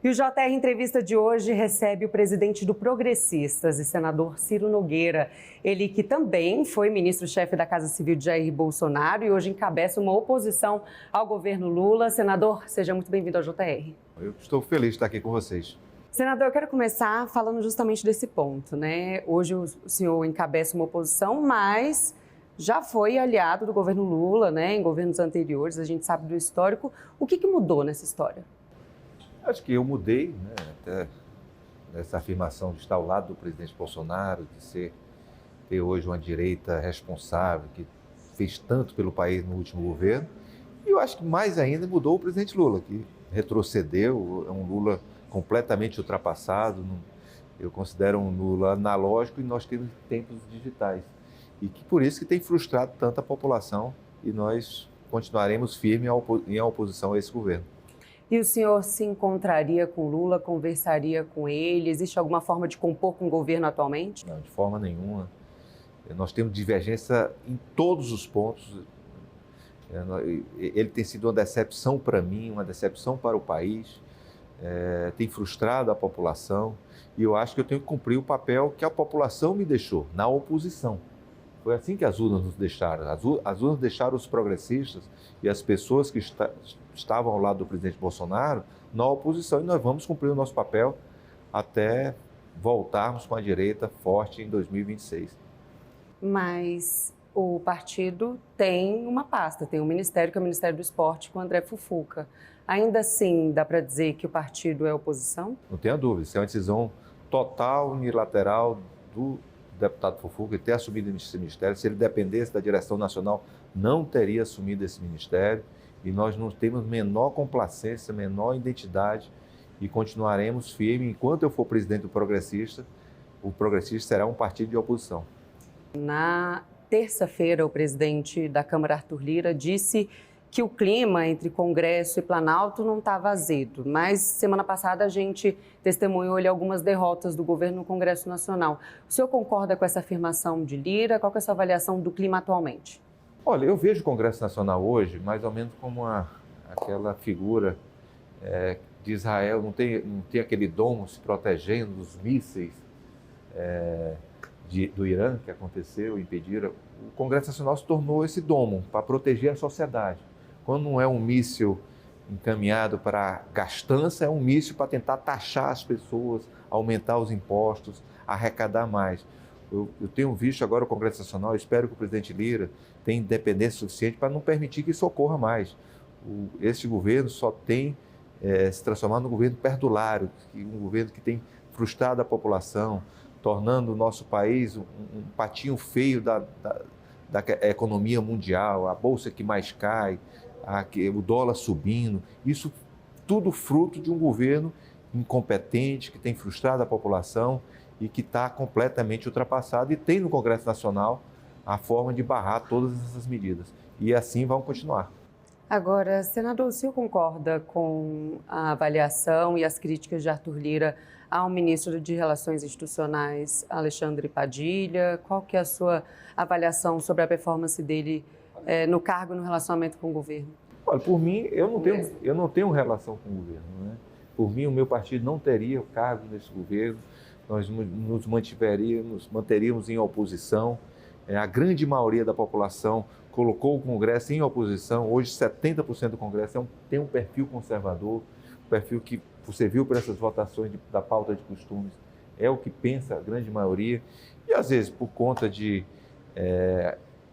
E o JR Entrevista de hoje recebe o presidente do Progressistas e senador Ciro Nogueira. Ele que também foi ministro-chefe da Casa Civil de Jair Bolsonaro e hoje encabeça uma oposição ao governo Lula. Senador, seja muito bem-vindo ao JR. Eu estou feliz de estar aqui com vocês. Senador, eu quero começar falando justamente desse ponto, né? Hoje o senhor encabeça uma oposição, mas já foi aliado do governo Lula, né? Em governos anteriores, a gente sabe do histórico. O que mudou nessa história? Acho que eu mudei, né, até essa afirmação de estar ao lado do presidente Bolsonaro, de ter hoje uma direita responsável, que fez tanto pelo país no último governo. E eu acho que mais ainda mudou o presidente Lula, que retrocedeu, é um Lula completamente ultrapassado. Eu considero um Lula analógico e nós temos tempos digitais. E que por isso que tem frustrado tanta população e nós continuaremos firmes em oposição a esse governo. E o senhor se encontraria com Lula, conversaria com ele? Existe alguma forma de compor com o governo atualmente? Não, de forma nenhuma. Nós temos divergência em todos os pontos. Ele tem sido uma decepção para mim, uma decepção para o país, tem frustrado a população e eu acho que eu tenho que cumprir o papel que a população me deixou, na oposição. Foi assim que as urnas nos deixaram. As urnas deixaram os progressistas e as pessoas que estavam ao lado do presidente Bolsonaro na oposição. E nós vamos cumprir o nosso papel até voltarmos com a direita forte em 2026. Mas o partido tem uma pasta, tem um ministério que é o Ministério do Esporte com o André Fufuca. Ainda assim, dá para dizer que o partido é oposição? Não tenha dúvida, isso é uma decisão total, unilateral do deputado Fufuca ter assumido esse ministério. Se ele dependesse da direção nacional, não teria assumido esse ministério. E nós não temos menor complacência, menor identidade e continuaremos firmes. Enquanto eu for presidente do Progressista, o Progressista será um partido de oposição. Na terça-feira, o presidente da Câmara, Arthur Lira, disse que o clima entre Congresso e Planalto não estava azedo, mas semana passada a gente testemunhou algumas derrotas do governo no Congresso Nacional. O senhor concorda com essa afirmação de Lira? Qual que é a sua avaliação do clima atualmente? Olha, eu vejo o Congresso Nacional hoje mais ou menos como aquela figura de Israel, não tem aquele domo se protegendo dos mísseis do Irã que aconteceu, impediram. O Congresso Nacional se tornou esse domo para proteger a sociedade. Quando não é um míssil encaminhado para gastança, é um míssil para tentar taxar as pessoas, aumentar os impostos, arrecadar mais. Eu tenho visto agora o Congresso Nacional, espero que o presidente Lira tenha independência suficiente para não permitir que isso ocorra mais. Este governo só tem se transformado num governo perdulário, um governo que tem frustrado a população, tornando o nosso país um patinho feio da economia mundial, a bolsa que mais cai, o dólar subindo. Isso tudo fruto de um governo incompetente, que tem frustrado a população e que está completamente ultrapassado. E tem no Congresso Nacional a forma de barrar todas essas medidas. E assim vão continuar. Agora, senador, o senhor concorda com a avaliação e as críticas de Arthur Lira ao ministro de Relações Institucionais, Alexandre Padilha? Qual que é a sua avaliação sobre a performance dele no cargo e no relacionamento com o governo? Olha, por mim, eu não tenho relação com o governo, né? Por mim, o meu partido não teria o cargo nesse governo, nós nos manteríamos em oposição. A grande maioria da população colocou o Congresso em oposição. Hoje, 70% do Congresso tem um perfil conservador, um perfil que você viu por essas votações da pauta de costumes, é o que pensa a grande maioria. E, às vezes, por conta de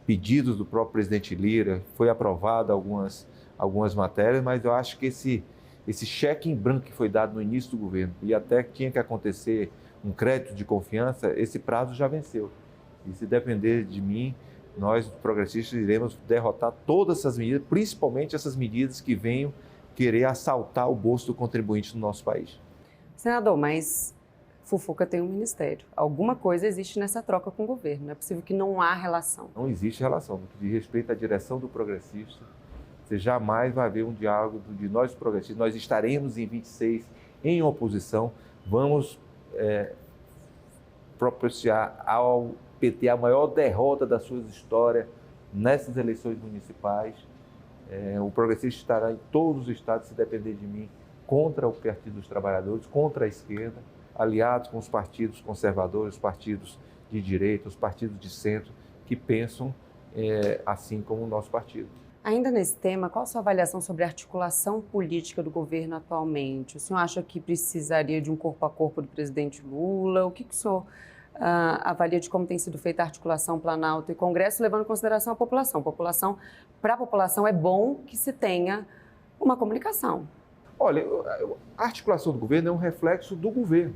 pedidos do próprio presidente Lira, foi aprovado algumas matérias, mas eu acho que esse cheque em branco que foi dado no início do governo, e até que tinha que acontecer um crédito de confiança, esse prazo já venceu. E se depender de mim, nós, progressistas, iremos derrotar todas essas medidas, principalmente essas medidas que venham querer assaltar o bolso do contribuinte no nosso país. Senador, mas Fufuca tem um ministério. Alguma coisa existe nessa troca com o governo. Não é possível que não há relação. Não existe relação. No que diz respeito à direção do progressista, você jamais vai haver um diálogo de nós progressistas. Nós estaremos em 26 em oposição. Vamos propiciar ao PT a maior derrota da sua história nessas eleições municipais. O progressista estará em todos os estados, se depender de mim, contra o Partido dos Trabalhadores, contra a esquerda, aliados com os partidos conservadores, os partidos de direita, os partidos de centro, que pensam assim como o nosso partido. Ainda nesse tema, qual a sua avaliação sobre a articulação política do governo atualmente? O senhor acha que precisaria de um corpo a corpo do presidente Lula? O que o senhor avalia de como tem sido feita a articulação Planalto e Congresso, levando em consideração a população? Para a população é bom que se tenha uma comunicação. Olha, a articulação do governo é um reflexo do governo.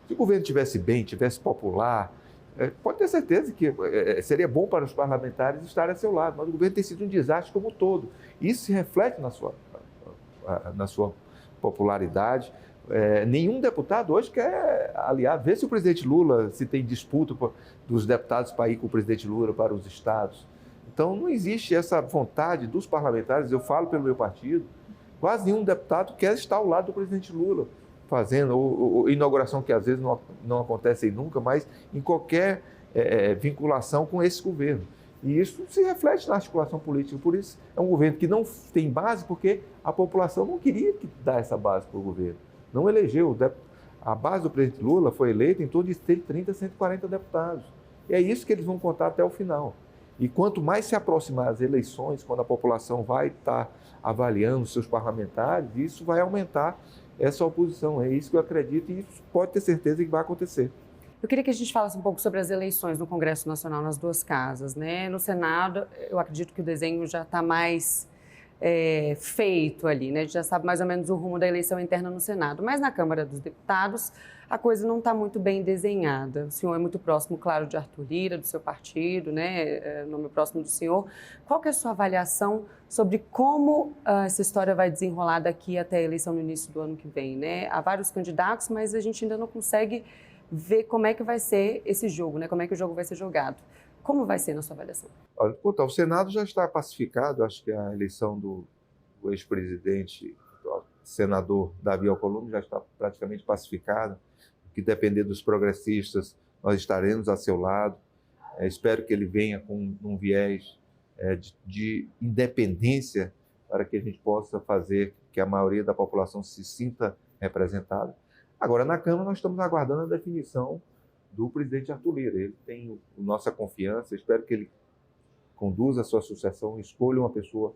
Se o governo estivesse bem, estivesse popular, pode ter certeza que seria bom para os parlamentares estarem a seu lado, mas o governo tem sido um desastre como um todo. Isso se reflete na sua popularidade. Nenhum deputado hoje quer aliar. Vê se o presidente Lula, se tem disputa dos deputados para ir com o presidente Lula para os estados. Então, não existe essa vontade dos parlamentares, eu falo pelo meu partido, quase nenhum deputado quer estar ao lado do presidente Lula, fazendo ou inauguração que às vezes não acontece nunca, mas em qualquer vinculação com esse governo. E isso se reflete na articulação política. Por isso, é um governo que não tem base, porque a população não queria dar essa base para o governo. Não elegeu. A base do presidente Lula foi eleita em torno de 130, 140 deputados. E é isso que eles vão contar até o final. E quanto mais se aproximar as eleições, quando a população vai estar avaliando seus parlamentares, isso vai aumentar essa oposição. É isso que eu acredito e isso pode ter certeza que vai acontecer. Eu queria que a gente falasse um pouco sobre as eleições no Congresso Nacional nas duas casas, né? No Senado, eu acredito que o desenho já está mais feito ali, né? A gente já sabe mais ou menos o rumo da eleição interna no Senado. Mas na Câmara dos Deputados, a coisa não está muito bem desenhada. O senhor é muito próximo, claro, de Arthur Lira, do seu partido, né? Nome próximo do senhor. Qual que é a sua avaliação sobre como essa história vai desenrolar daqui até a eleição no início do ano que vem, né? Há vários candidatos, mas a gente ainda não consegue ver como é que vai ser esse jogo, né? Como é que o jogo vai ser jogado. Como vai ser na sua avaliação? Olha, o Senado já está pacificado. Acho que a eleição do ex-presidente, senador Davi Alcolumbre, já está praticamente pacificada. O que depender dos progressistas, nós estaremos a seu lado. Espero que ele venha com um viés de independência para que a gente possa fazer que a maioria da população se sinta representada. Agora, na Câmara, nós estamos aguardando a definição do presidente Arthur Lira. Ele tem nossa confiança, espero que ele conduza a sua sucessão, escolha uma pessoa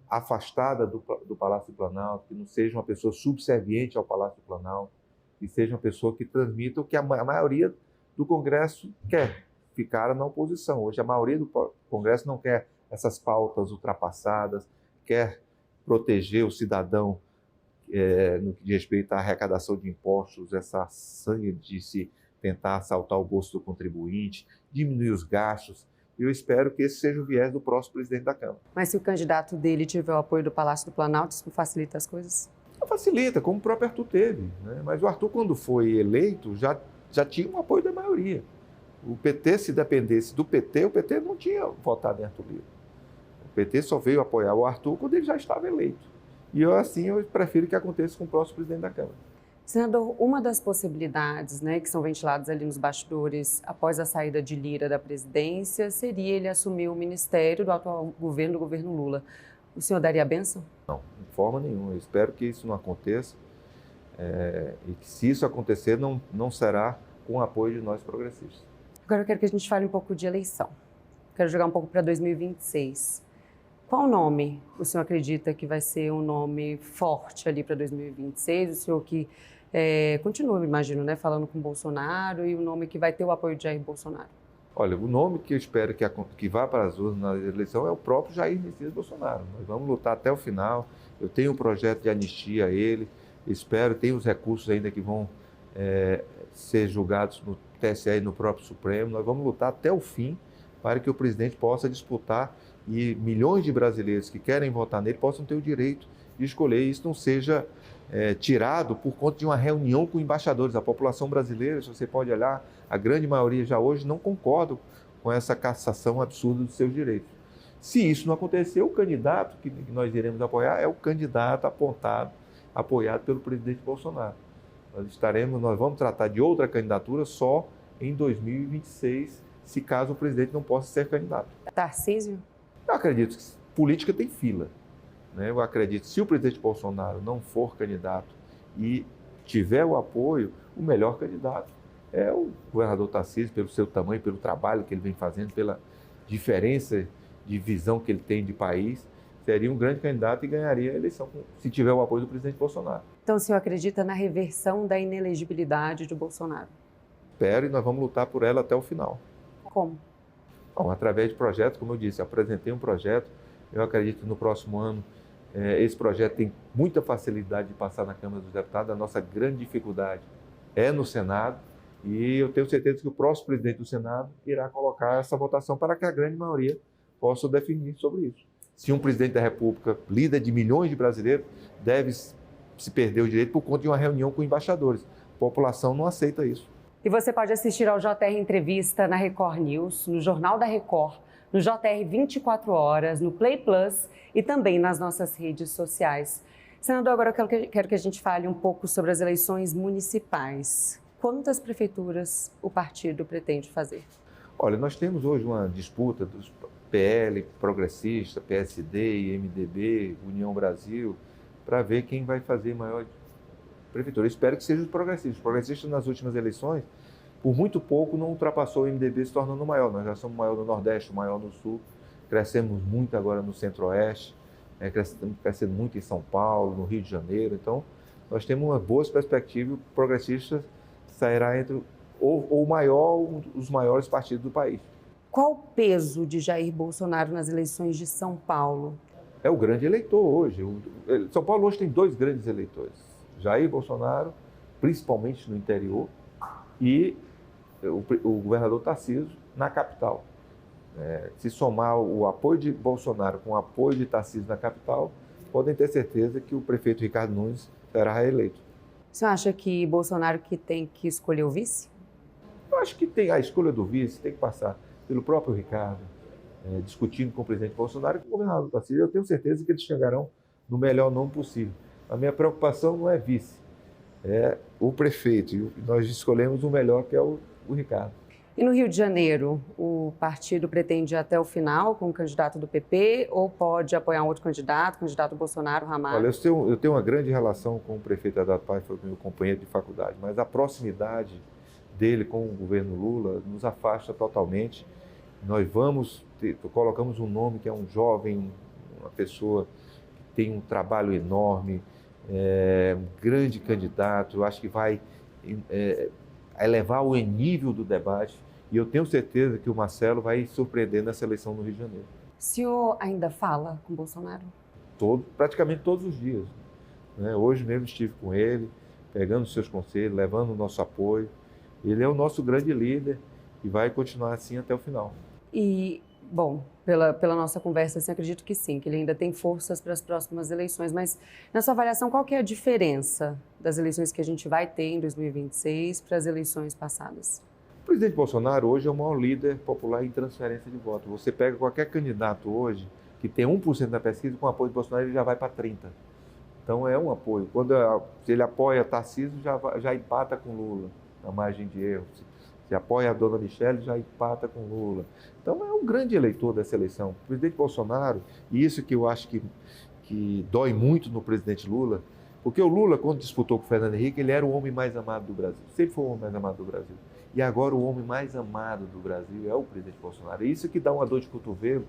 afastada do Palácio do Planalto, que não seja uma pessoa subserviente ao Palácio do Planalto, que seja uma pessoa que transmita o que a maioria do Congresso quer, ficar na oposição. Hoje a maioria do Congresso não quer essas pautas ultrapassadas, quer proteger o cidadão no que diz respeito à arrecadação de impostos, essa sanha de se tentar assaltar o bolso do contribuinte, diminuir os gastos. Eu espero que esse seja o viés do próximo presidente da Câmara. Mas se o candidato dele tiver o apoio do Palácio do Planalto, isso facilita as coisas? Não facilita, como o próprio Arthur teve, né? Mas o Arthur, quando foi eleito, já tinha um apoio da maioria. O PT, se dependesse do PT, o PT não tinha votado em Arthur Lira. O PT só veio apoiar o Arthur quando ele já estava eleito. E eu prefiro que aconteça com o próximo presidente da Câmara. Senador, uma das possibilidades, né, que são ventiladas ali nos bastidores após a saída de Lira da presidência seria ele assumir o ministério do atual governo, do governo Lula. O senhor daria a bênção? Não, de forma nenhuma. Eu espero que isso não aconteça e que, se isso acontecer, não será com o apoio de nós progressistas. Agora eu quero que a gente fale um pouco de eleição. Quero jogar um pouco para 2026. Qual nome o senhor acredita que vai ser um nome forte ali para 2026? O senhor que continua, imagino, né, falando com Bolsonaro, e o nome que vai ter o apoio de Jair Bolsonaro? Olha, o nome que eu espero que vá para as urnas na eleição é o próprio Jair Messias Bolsonaro. Nós vamos lutar até o final. Eu tenho um projeto de anistia a ele, tem os recursos ainda que vão ser julgados no TSE e no próprio Supremo. Nós vamos lutar até o fim para que o presidente possa disputar e milhões de brasileiros que querem votar nele possam ter o direito de escolher. E isso não seja tirado por conta de uma reunião com embaixadores. A população brasileira, se você pode olhar, a grande maioria já hoje não concorda com essa cassação absurda dos seus direitos. Se isso não acontecer, o candidato que nós iremos apoiar é o candidato apoiado pelo presidente Bolsonaro. Nós vamos tratar de outra candidatura só em 2026, se caso o presidente não possa ser candidato. Tarcísio? Eu acredito que política tem fila. né? Eu acredito, se o presidente Bolsonaro não for candidato e tiver o apoio, o melhor candidato é o governador Tarcísio, pelo seu tamanho, pelo trabalho que ele vem fazendo, pela diferença de visão que ele tem de país, seria um grande candidato e ganharia a eleição, se tiver o apoio do presidente Bolsonaro. Então, o senhor acredita na reversão da inelegibilidade de Bolsonaro? Espero, e nós vamos lutar por ela até o final. Como? Bom, através de projetos, como eu disse, apresentei um projeto, eu acredito que no próximo ano esse projeto tem muita facilidade de passar na Câmara dos Deputados, a nossa grande dificuldade é no Senado, e eu tenho certeza que o próximo presidente do Senado irá colocar essa votação para que a grande maioria possa definir sobre isso. Se um presidente da República, líder de milhões de brasileiros, deve se perder o direito por conta de uma reunião com embaixadores. A população não aceita isso. E você pode assistir ao JR Entrevista na Record News, no Jornal da Record, no JR 24 Horas, no Play Plus e também nas nossas redes sociais. Senador, agora eu quero que a gente fale um pouco sobre as eleições municipais. Quantas prefeituras o partido pretende fazer? Olha, nós temos hoje uma disputa dos PL, Progressista, PSD, MDB, União Brasil, para ver quem vai fazer maior prefeitura. Eu espero que seja os progressistas. Os progressistas, nas últimas eleições, por muito pouco, não ultrapassou o MDB se tornando maior. Nós já somos maior no Nordeste, maior no Sul, crescemos muito agora no Centro-Oeste, estamos crescendo muito em São Paulo, no Rio de Janeiro. Então, nós temos uma boa perspectiva. O progressista sairá entre o maior, um dos maiores partidos do país. Qual o peso de Jair Bolsonaro nas eleições de São Paulo? É o grande eleitor hoje. São Paulo hoje tem dois grandes eleitores. Jair Bolsonaro, principalmente no interior, e o governador Tarcísio na capital. Se somar o apoio de Bolsonaro com o apoio de Tarcísio na capital, podem ter certeza que o prefeito Ricardo Nunes será reeleito. Você acha que Bolsonaro que tem que escolher o vice? Eu acho que a escolha do vice tem que passar pelo próprio Ricardo, discutindo com o presidente Bolsonaro e com o governador Tarcísio. Eu tenho certeza que eles chegarão no melhor nome possível. A minha preocupação não é vice, é o prefeito. E nós escolhemos o melhor, que é o Ricardo. E no Rio de Janeiro, o partido pretende ir até o final com o candidato do PP ou pode apoiar um outro candidato Bolsonaro, Ramalho? Olha, eu tenho uma grande relação com o prefeito Haddad Paz, foi meu companheiro de faculdade, mas a proximidade dele com o governo Lula nos afasta totalmente. Nós colocamos um nome que é um jovem, uma pessoa que tem um trabalho enorme, um grande candidato, eu acho que vai elevar o nível do debate e eu tenho certeza que o Marcelo vai surpreender nessa eleição no Rio de Janeiro. O senhor ainda fala com Bolsonaro? Praticamente todos os dias. Hoje mesmo estive com ele, pegando os seus conselhos, levando o nosso apoio. Ele é o nosso grande líder e vai continuar assim até o final. E, bom, pela nossa conversa, assim, acredito que sim, que ele ainda tem forças para as próximas eleições. Mas, na sua avaliação, qual que é a diferença das eleições que a gente vai ter em 2026 para as eleições passadas? O presidente Bolsonaro hoje é o maior líder popular em transferência de voto. Você pega qualquer candidato hoje que tem 1% da pesquisa, com apoio de Bolsonaro, ele já vai para 30%. Então, é um apoio. Se ele apoia Tarcísio, já empata com Lula na margem de erro. Se apoia a dona Michele, já empata com Lula. Então, é um grande eleitor dessa eleição. O presidente Bolsonaro, e isso que eu acho que dói muito no presidente Lula, porque o Lula, quando disputou com o Fernando Henrique, ele era o homem mais amado do Brasil. Sempre foi o homem mais amado do Brasil. E agora o homem mais amado do Brasil é o presidente Bolsonaro. É isso que dá uma dor de cotovelo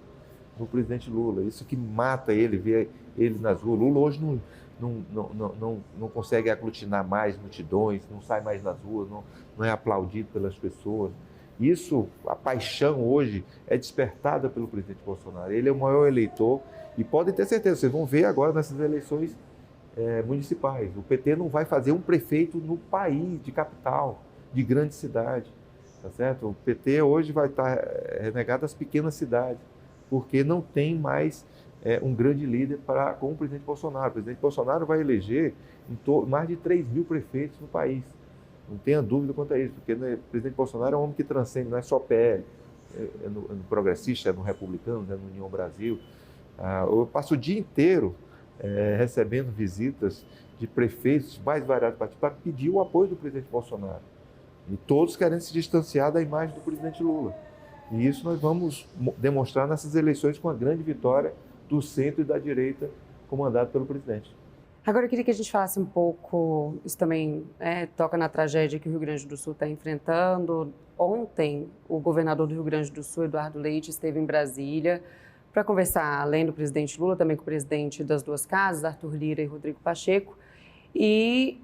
no presidente Lula. Isso que mata ele, ver ele nas ruas. Lula hoje não consegue aglutinar mais multidões, não sai mais nas ruas, não é aplaudido pelas pessoas. Isso, a paixão hoje é despertada pelo presidente Bolsonaro. Ele é o maior eleitor e podem ter certeza, vocês vão ver agora nessas eleições municipais. O PT não vai fazer um prefeito no país, de capital, de grande cidade, tá certo? O PT hoje vai estar renegado às pequenas cidades, porque não tem mais um grande líder com o presidente Bolsonaro. O presidente Bolsonaro vai eleger mais de 3 mil prefeitos no país. Não tenha dúvida quanto a isso, porque o presidente Bolsonaro é um homem que transcende, não é só PL, é no progressista, é no republicano, é no União Brasil. Eu passo o dia inteiro recebendo visitas de prefeitos mais variados partidos para pedir o apoio do presidente Bolsonaro. E todos querem se distanciar da imagem do presidente Lula. E isso nós vamos demonstrar nessas eleições com a grande vitória do centro e da direita comandado pelo presidente. Agora eu queria que a gente falasse um pouco, isso também toca na tragédia que o Rio Grande do Sul está enfrentando. Ontem, o governador do Rio Grande do Sul, Eduardo Leite, esteve em Brasília para conversar, além do presidente Lula, também com o presidente das duas casas, Arthur Lira e Rodrigo Pacheco, e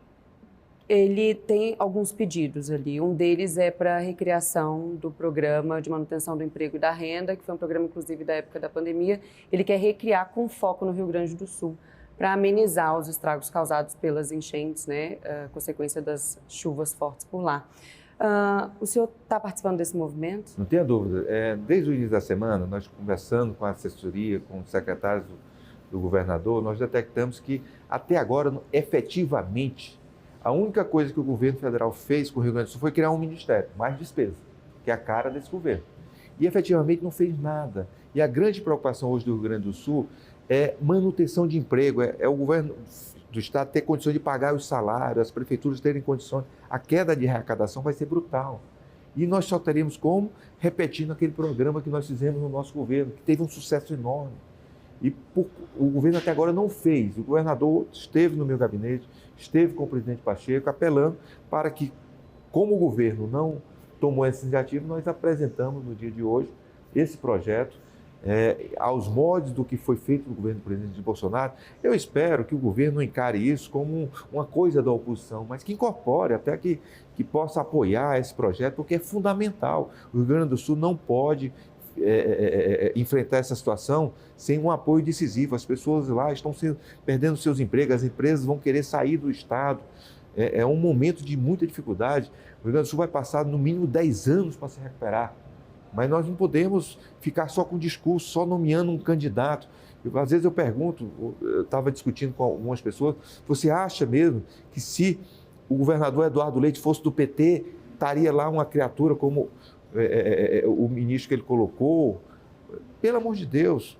ele tem alguns pedidos ali. Um deles é para a recriação do programa de manutenção do emprego e da renda, que foi um programa, inclusive, da época da pandemia. Ele quer recriar com foco no Rio Grande do Sul, para amenizar os estragos causados pelas enchentes, né, consequência das chuvas fortes por lá. O senhor está participando desse movimento? Não tenha dúvida. Desde o início da semana, nós conversando com a assessoria, com os secretários do governador, nós detectamos que, até agora, efetivamente, a única coisa que o governo federal fez com o Rio Grande do Sul foi criar um ministério, mais despesa, que é a cara desse governo. E, efetivamente, não fez nada. E a grande preocupação hoje do Rio Grande do Sul é manutenção de emprego, é o governo do estado ter condições de pagar os salários, as prefeituras terem condições. A queda de arrecadação vai ser brutal. E nós só teremos como repetindo aquele programa que nós fizemos no nosso governo, que teve um sucesso enorme. E o governo até agora não fez. O governador esteve no meu gabinete, esteve com o presidente Pacheco, apelando para que, como o governo não tomou essa iniciativa, nós apresentamos no dia de hoje esse projeto aos moldes do que foi feito no governo do presidente Bolsonaro. Eu espero que o governo não encare isso como uma coisa da oposição, mas que incorpore, até que possa apoiar esse projeto, porque é fundamental. O Rio Grande do Sul não pode enfrentar essa situação sem um apoio decisivo. As pessoas lá estão perdendo seus empregos, as empresas vão querer sair do estado. É um momento de muita dificuldade. O Rio Grande do Sul vai passar no mínimo 10 anos para se recuperar. Mas nós não podemos ficar só com discurso, só nomeando um candidato. Às vezes eu pergunto, eu estava discutindo com algumas pessoas, você acha mesmo que se o governador Eduardo Leite fosse do PT, estaria lá uma criatura como o ministro que ele colocou? Pelo amor de Deus,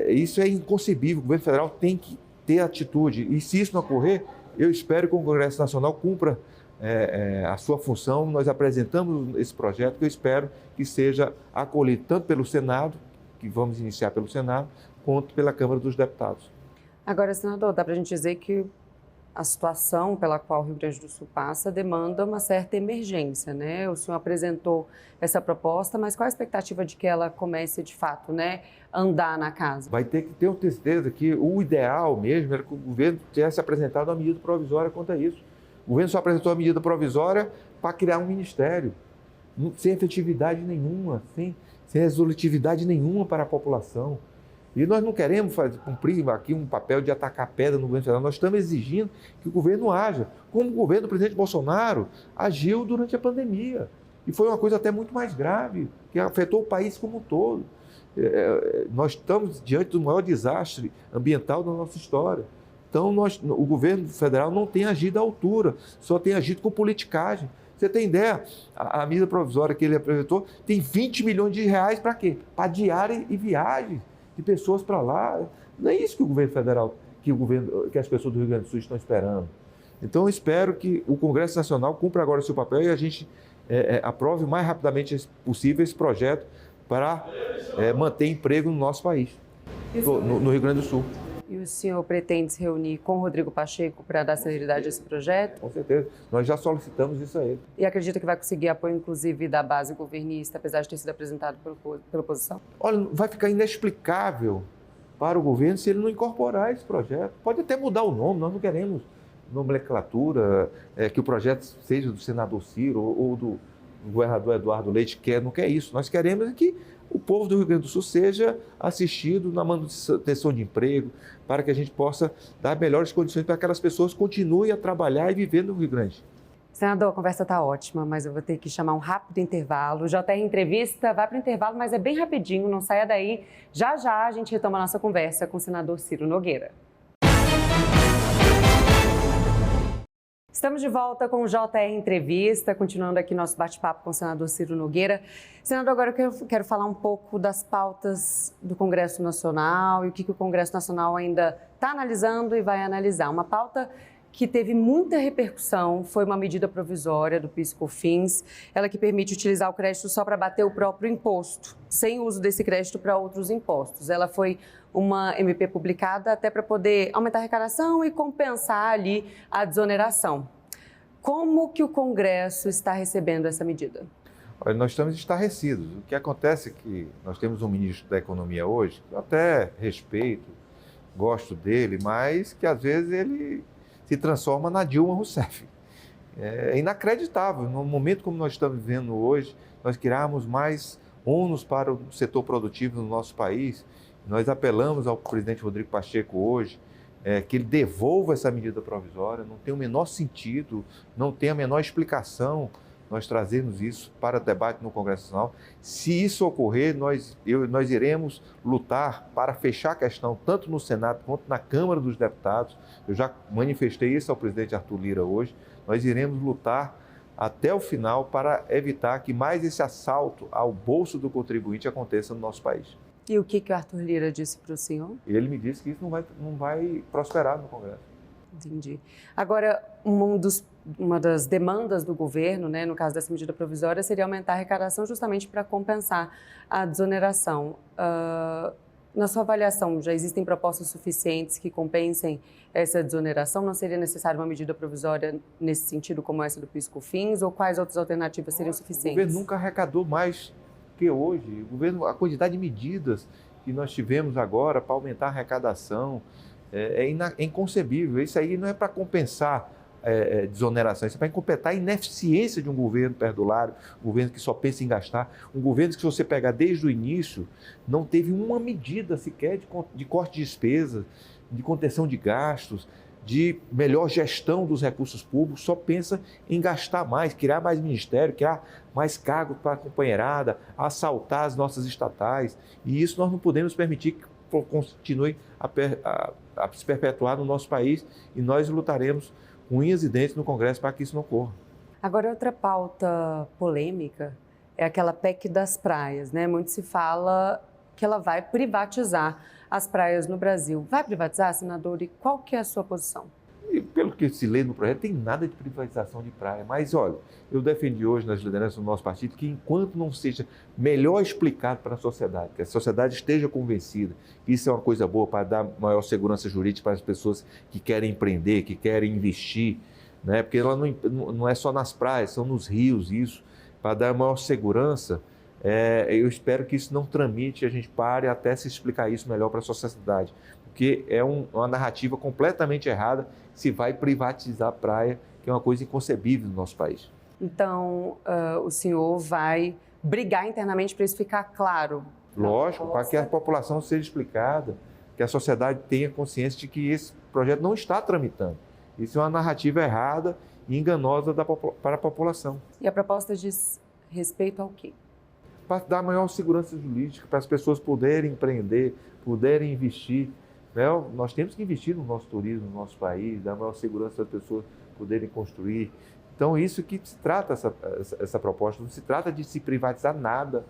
isso é inconcebível. O governo federal tem que ter atitude. E se isso não ocorrer, eu espero que o Congresso Nacional cumpra a sua função. Nós apresentamos esse projeto que eu espero que seja acolhido tanto pelo Senado, que vamos iniciar pelo Senado, quanto pela Câmara dos Deputados. Agora, senador, dá para a gente dizer que a situação pela qual o Rio Grande do Sul passa demanda uma certa emergência, né? O senhor apresentou essa proposta, mas qual a expectativa de que ela comece, de fato, né, andar na casa? Vai ter que ter certeza que o ideal mesmo era que o governo tivesse apresentado uma medida provisória quanto a isso. O governo só apresentou a medida provisória para criar um ministério, sem efetividade nenhuma, sem resolutividade nenhuma para a população. E nós não queremos cumprir aqui um papel de atacar pedra no governo federal. Nós estamos exigindo que o governo haja, como o governo do presidente Bolsonaro agiu durante a pandemia. E foi uma coisa até muito mais grave, que afetou o país como um todo. Nós estamos diante do maior desastre ambiental da nossa história. Então, o governo federal não tem agido à altura, só tem agido com politicagem. Você tem ideia? A medida provisória que ele apresentou tem 20 milhões de reais para quê? Para diária e viagem de pessoas para lá. Não é isso que o governo federal, que as pessoas do Rio Grande do Sul estão esperando. Então, eu espero que o Congresso Nacional cumpra agora o seu papel e a gente aprove o mais rapidamente possível esse projeto para manter emprego no nosso país, no Rio Grande do Sul. E o senhor pretende se reunir com o Rodrigo Pacheco para dar celeridade a esse projeto? Com certeza. Nós já solicitamos isso a ele. E acredita que vai conseguir apoio, inclusive, da base governista, apesar de ter sido apresentado pela oposição? Olha, vai ficar inexplicável para o governo se ele não incorporar esse projeto. Pode até mudar o nome, nós não queremos nomenclatura, que o projeto seja do senador Ciro ou do governador Eduardo Leite, não quer isso. Nós queremos que o povo do Rio Grande do Sul seja assistido na manutenção de emprego, para que a gente possa dar melhores condições para que aquelas pessoas continuem a trabalhar e viver no Rio Grande. Senador, a conversa está ótima, mas eu vou ter que chamar um rápido intervalo. O JR Entrevista vai para o intervalo, mas é bem rapidinho, não saia daí. Já já a gente retoma a nossa conversa com o senador Ciro Nogueira. Estamos de volta com o JR Entrevista, continuando aqui nosso bate-papo com o senador Ciro Nogueira. Senador, agora eu quero falar um pouco das pautas do Congresso Nacional e o que o Congresso Nacional ainda está analisando e vai analisar. Uma pauta que teve muita repercussão foi uma medida provisória do PIS/COFINS, ela que permite utilizar o crédito só para bater o próprio imposto, sem uso desse crédito para outros impostos. Ela foi uma MP publicada até para poder aumentar a arrecadação e compensar ali a desoneração. Como que o Congresso está recebendo essa medida? Olha, nós estamos estarrecidos. O que acontece é que nós temos um ministro da Economia hoje, que eu até respeito, gosto dele, mas que às vezes ele se transforma na Dilma Rousseff. É inacreditável. No momento como nós estamos vivendo hoje, nós criarmos mais ônus para o setor produtivo no nosso país. Nós apelamos ao presidente Rodrigo Pacheco hoje que ele devolva essa medida provisória. Não tem o menor sentido, não tem a menor explicação nós trazemos isso para debate no Congresso Nacional. Se isso ocorrer, nós iremos lutar para fechar a questão tanto no Senado quanto na Câmara dos Deputados. Eu já manifestei isso ao presidente Arthur Lira hoje. Nós iremos lutar até o final para evitar que mais esse assalto ao bolso do contribuinte aconteça no nosso país. E o que o Arthur Lira disse para o senhor? Ele me disse que isso não vai prosperar no Congresso. Entendi. Agora, uma das demandas do governo, né, no caso dessa medida provisória, seria aumentar a arrecadação justamente para compensar a desoneração. Na sua avaliação, já existem propostas suficientes que compensem essa desoneração? Não seria necessária uma medida provisória nesse sentido, como essa do PIS/COFINS, ou quais outras alternativas seriam suficientes? O governo nunca arrecadou mais que hoje. A quantidade de medidas que nós tivemos agora para aumentar a arrecadação é inconcebível. Isso aí não é para compensar desoneração, isso é para completar a ineficiência de um governo perdulário, um governo que só pensa em gastar, um governo que, se você pegar desde o início, não teve uma medida sequer de corte de despesas, de contenção de gastos, de melhor gestão dos recursos públicos, só pensa em gastar mais, criar mais ministério, criar mais cargos para a companheirada, assaltar as nossas estatais. E isso nós não podemos permitir que continue a se perpetuar no nosso país, e nós lutaremos com unhas e dentes no Congresso para que isso não ocorra. Agora, outra pauta polêmica é aquela PEC das praias, né? Muito se fala que ela vai privatizar as praias no Brasil. Vai privatizar, senador? E qual que é a sua posição? E pelo que se lê no projeto, tem nada de privatização de praia. Mas, olha, eu defendi hoje nas lideranças do nosso partido que, enquanto não seja melhor explicado para a sociedade, que a sociedade esteja convencida que isso é uma coisa boa para dar maior segurança jurídica para as pessoas que querem empreender, que querem investir, né? Porque ela não é só nas praias, são nos rios, isso, para dar maior segurança. Eu espero que isso não tramite, a gente pare até se explicar isso melhor para a sociedade, porque é uma narrativa completamente errada se vai privatizar a praia, que é uma coisa inconcebível no nosso país. Então, o senhor vai brigar internamente para isso ficar claro? Lógico, para que a população seja explicada, que a sociedade tenha consciência de que esse projeto não está tramitando. Isso é uma narrativa errada e enganosa para a população. E a proposta diz respeito ao quê? Para dar maior segurança jurídica, para as pessoas poderem empreender, poderem investir. Né? Nós temos que investir no nosso turismo, no nosso país, dar maior segurança para as pessoas poderem construir. Então, isso que se trata essa proposta. Não se trata de se privatizar nada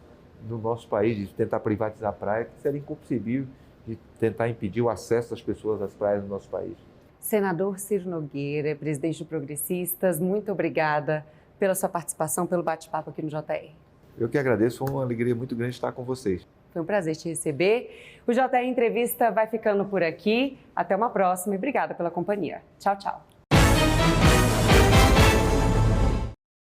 no nosso país, de tentar privatizar a praia, que seria inconcebível, de tentar impedir o acesso das pessoas às praias do nosso país. Senador Ciro Nogueira, presidente do Progressistas, muito obrigada pela sua participação, pelo bate-papo aqui no JR. Eu que agradeço, foi uma alegria muito grande estar com vocês. Foi um prazer te receber. O JR Entrevista vai ficando por aqui. Até uma próxima e obrigada pela companhia. Tchau, tchau.